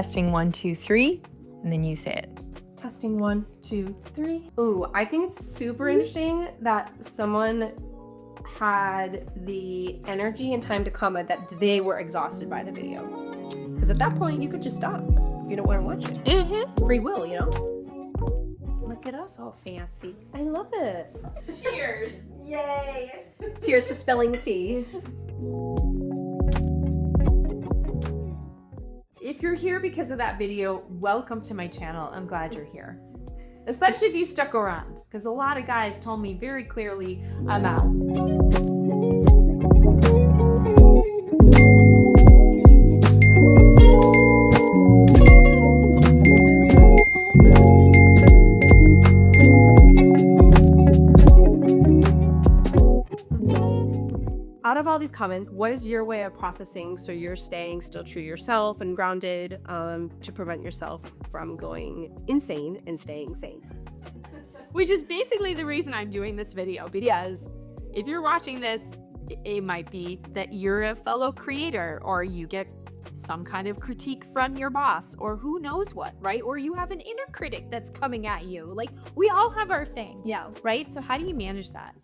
testing 1, 2, 3, and then you say it. Testing 1, 2, 3. Ooh, I think it's super interesting that someone had the energy and time to comment that they were exhausted by the video. Because at that point, you could just stop if you don't want to watch it. Mm-hmm. Free will, you know? Look at us all fancy. I love it. Cheers. Yay. Cheers to spelling the tea. If you're here because of that video, welcome to my channel. I'm glad you're here. Especially if you stuck around, because a lot of guys told me very clearly, I'm out. Out of all these comments, what is your way of processing so you're staying still true to yourself and grounded to prevent yourself from going insane and staying sane? Which is basically the reason I'm doing this video, because if you're watching this, it might be that you're a fellow creator, or you get some kind of critique from your boss, or who knows what, right? Or you have an inner critic that's coming at you. Like, we all have our thing. Yeah. Right? So how do you manage that?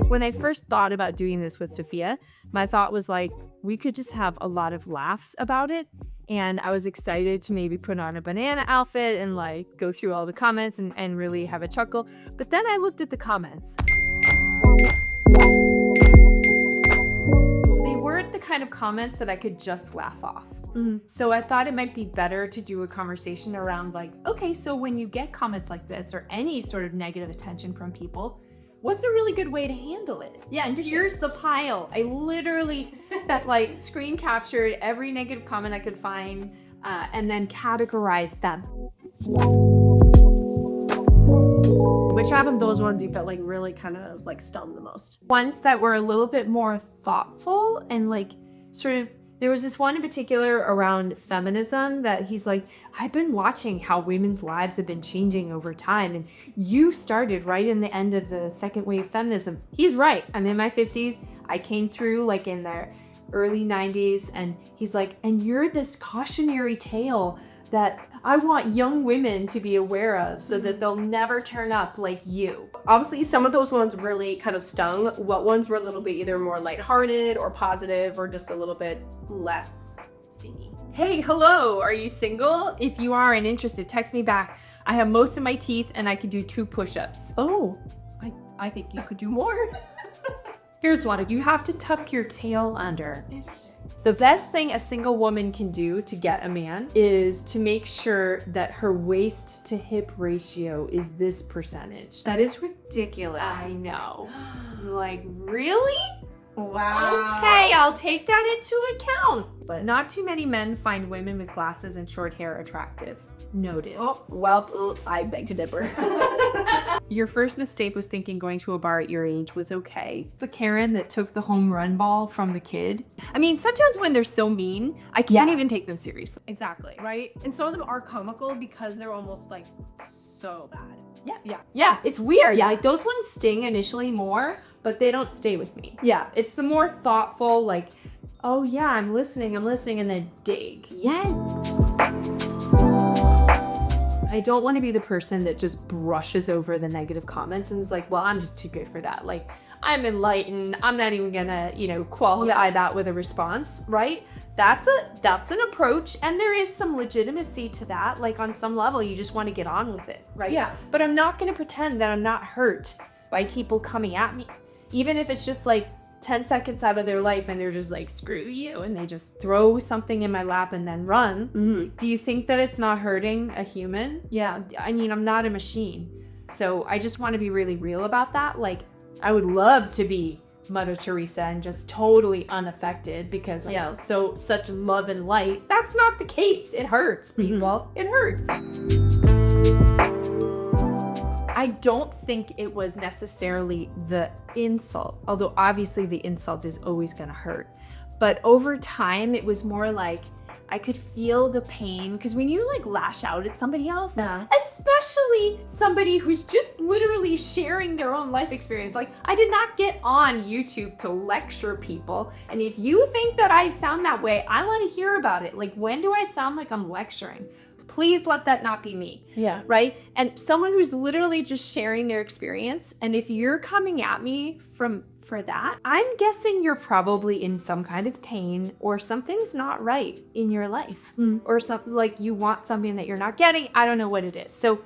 When I first thought about doing this with Sophia, my thought was like, we could just have a lot of laughs about it. And I was excited to maybe put on a banana outfit and like go through all the comments and really have a chuckle. But then I looked at the comments. They weren't the kind of comments that I could just laugh off. So I thought it might be better to do a conversation around like, okay, so when you get comments like this or any sort of negative attention from people, what's a really good way to handle it? Yeah, and here's the pile. I literally like screen captured every negative comment I could find and then categorized them. Which out of those ones you felt like really kind of like stung the most? Ones that were a little bit more thoughtful and like sort of, there was this one in particular around feminism that he's like, I've been watching how women's lives have been changing over time, and you started right in the end of the second wave feminism. He's right. I'm in my 50s. I came through like in the early 90s, and he's like, and you're this cautionary tale that I want young women to be aware of so that they'll never turn up like you. Obviously, some of those ones really kind of stung. What ones were a little bit either more lighthearted or positive or just a little bit less stingy? Hey, hello, are you single? If you are and interested, text me back. I have most of my teeth and I can do 2 push-ups. Oh, I think you could do more. Here's one. You have to tuck your tail under. The best thing a single woman can do to get a man is to make sure that her waist to hip ratio is this percentage. That is ridiculous. I know. Like, really? Wow. Okay, I'll take that into account. But not too many men find women with glasses and short hair attractive. Noted. Oh, well, I beg to differ. Your first mistake was thinking going to a bar at your age was okay. The Karen that took the home run ball from the kid. I mean, sometimes when they're so mean, I can't even take them seriously. Exactly, right? And some of them are comical because they're almost like so bad. Yeah, it's weird. Yeah, like those ones sting initially more, but they don't stay with me. Yeah, it's the more thoughtful, like, oh yeah, I'm listening, and then dig. Yes. I don't want to be the person that just brushes over the negative comments and is like, well, I'm just too good for that. Like, I'm enlightened. I'm not even gonna, qualify that with a response, right? That's an approach, and there is some legitimacy to that. Like, on some level, you just want to get on with it, right? Yeah. But I'm not gonna pretend that I'm not hurt by people coming at me, even if it's just like 10 seconds out of their life and they're just like, screw you, and they just throw something in my lap and then run. Mm-hmm. Do you think that it's not hurting a human? Yeah. I mean, I'm not a machine. So I just want to be really real about that. Like, I would love to be Mother Teresa and just totally unaffected because I'm such love and light. That's not the case. It hurts, people. It hurts. I don't think it was necessarily the insult, although obviously the insult is always going to hurt. But over time, it was more like, I could feel the pain, because when you like lash out at somebody else, Yeah. especially somebody who's just literally sharing their own life experience, like I did not get on YouTube to lecture people. And if you think that I sound that way, I want to hear about it. Like, when do I sound like I'm lecturing? Please let that not be me. Yeah. Right? And someone who's literally just sharing their experience, and if you're coming at me for that, I'm guessing you're probably in some kind of pain, or something's not right in your life, or something like you want something that you're not getting. I don't know what it is. So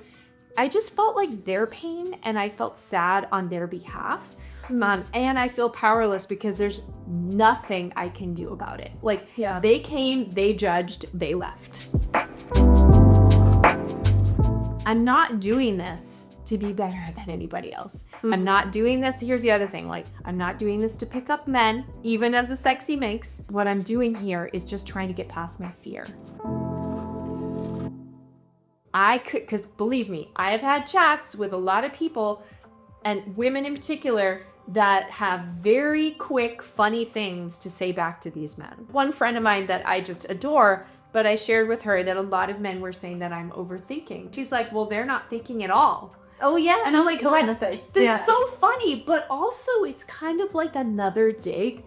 I just felt like their pain, and I felt sad on their behalf. And I feel powerless because there's nothing I can do about it. Like, they came, they judged, they left. I'm not doing this to be better than anybody else. I'm not doing this. Here's the other thing. Like, I'm not doing this to pick up men, even as a sexy minx. What I'm doing here is just trying to get past my fear. Because believe me, I have had chats with a lot of people, and women in particular, that have very quick, funny things to say back to these men. One friend of mine that I just adore, but I shared with her that a lot of men were saying that I'm overthinking. She's like, well, they're not thinking at all. Oh yeah. And I'm like, what? That's It's so funny, but also it's kind of like another dig.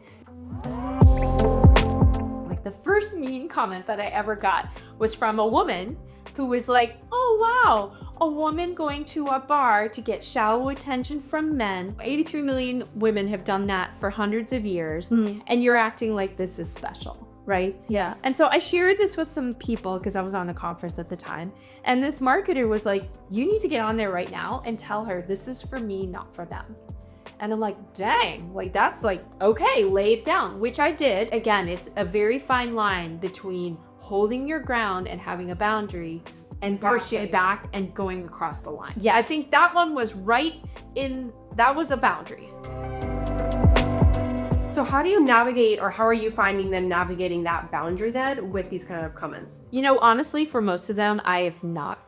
Like, the first mean comment that I ever got was from a woman who was like, oh wow, a woman going to a bar to get shallow attention from men. 83 million women have done that for hundreds of years, and you're acting like this is special. Right? Yeah. And so I shared this with some people because I was on the conference at the time. And this marketer was like, you need to get on there right now and tell her this is for me, not for them. And I'm like, dang, like that's like, okay, lay it down, which I did. Again, it's a very fine line between holding your ground and having a boundary and pushing it back and going across the line. Yeah, I think that one was that was a boundary. So how do you navigate, or how are you finding them navigating that boundary then with these kind of comments? You know, honestly, for most of them, I have not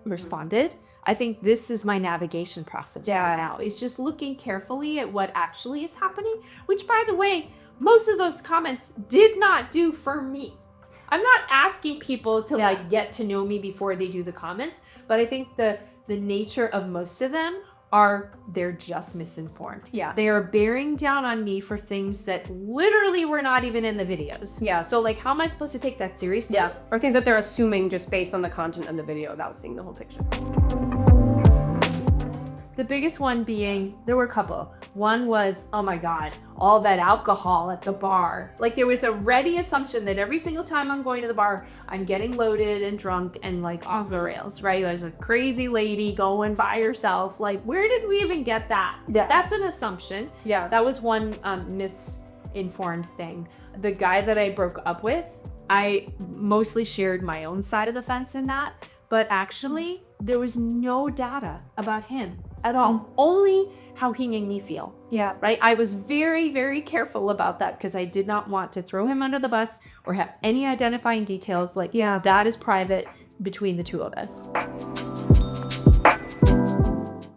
responded. I think this is my navigation process right now. It's just looking carefully at what actually is happening, which, by the way, most of those comments did not do for me. I'm not asking people to like get to know me before they do the comments, but I think the nature of most of them they're just misinformed. Yeah. They are bearing down on me for things that literally were not even in the videos. Yeah. So like, how am I supposed to take that seriously? Yeah. Or things that they're assuming just based on the content of the video without seeing the whole picture. The biggest one being, there were a couple. One was, oh my God, all that alcohol at the bar. Like, there was a ready assumption that every single time I'm going to the bar, I'm getting loaded and drunk and like off the rails, right? There's a crazy lady going by herself. Like, where did we even get that? Yeah. That's an assumption. Yeah. That was one misinformed thing. The guy that I broke up with, I mostly shared my own side of the fence in that, but actually there was no data about him at all. Only how he made me feel. Yeah. Right? I was very, very careful about that because I did not want to throw him under the bus or have any identifying details. Like, yeah, that is private between the two of us.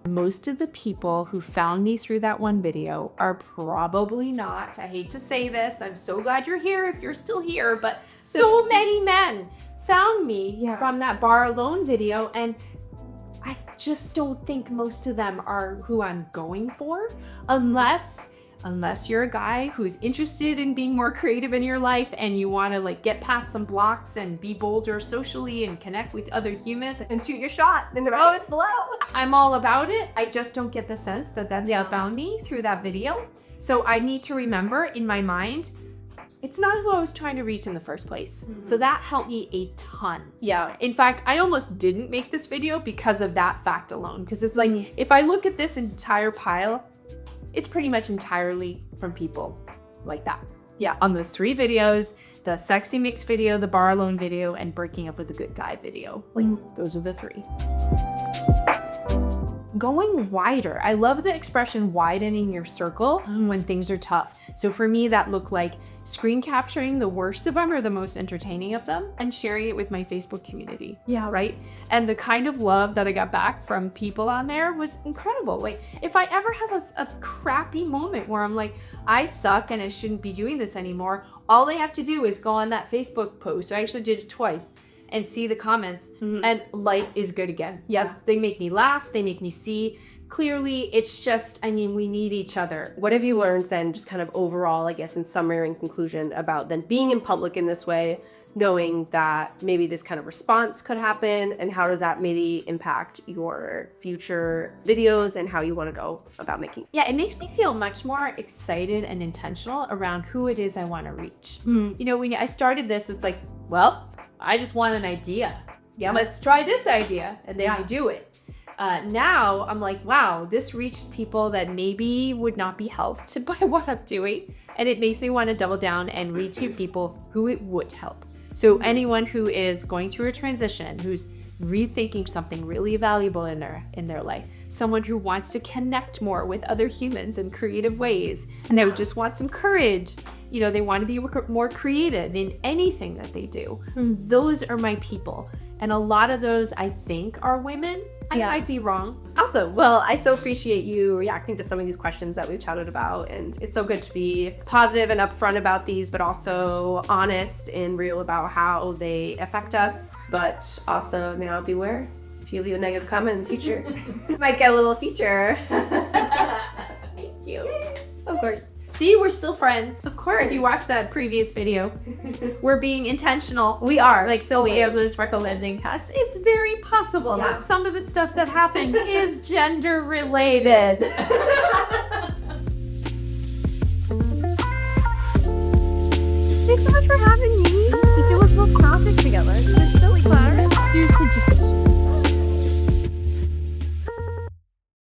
Most of the people who found me through that one video are probably not, I hate to say this, I'm so glad you're here if you're still here, but so many men found me from that bar alone video, and I just don't think most of them are who I'm going for, unless you're a guy who's interested in being more creative in your life and you want to like get past some blocks and be bolder socially and connect with other humans And shoot your shot in the comments below. I'm all about it. I just don't get the sense that that's who found me through that video. So I need to remember in my mind, it's not who I was trying to reach in the first place. So that helped me a ton. Yeah. In fact, I almost didn't make this video because of that fact alone. Because it's like, if I look at this entire pile, it's pretty much entirely from people like that. Yeah, on those 3 videos, the sexy mix video, the bar alone video, and breaking up with a good guy video. Like, those are the 3. Going wider. I love the expression widening your circle when things are tough. So for me, that looked like screen capturing the worst of them or the most entertaining of them and sharing it with my Facebook community. Yeah, right? And the kind of love that I got back from people on there was incredible. Like, if I ever have a crappy moment where I'm like, I suck and I shouldn't be doing this anymore, all they have to do is go on that Facebook post. I actually did it twice. And see the comments, and life is good again. Yes, they make me laugh, they make me see. Clearly, it's just, I mean, we need each other. What have you learned then, just kind of overall, I guess, in summary and conclusion, about then being in public in this way, knowing that maybe this kind of response could happen, and how does that maybe impact your future videos and how you want to go about making? Yeah, it makes me feel much more excited and intentional around who it is I want to reach. You know, when I started this, it's like, well, I just want an idea. Yeah, let's try this idea. And then I do it. Now I'm like, wow, this reached people that maybe would not be helped by what I'm doing. And it makes me want to double down and reach people who it would help. So anyone who is going through a transition, who's rethinking something really valuable in their life, someone who wants to connect more with other humans in creative ways, and they just want some courage. You know, they want to be more creative in anything that they do. Those are my people. And a lot of those, I think, are women. I might be wrong. Awesome. Well, I so appreciate you reacting to some of these questions that we've chatted about. And it's so good to be positive and upfront about these, but also honest and real about how they affect us. But also now beware, if you leave a negative comment in the future, you might get a little feature. Thank you. Of course. See, we're still friends. Of course. If you watched that previous video, we're being intentional. We are. Like Sophia was recognizing us. It's very possible that some of the stuff that happened is gender related.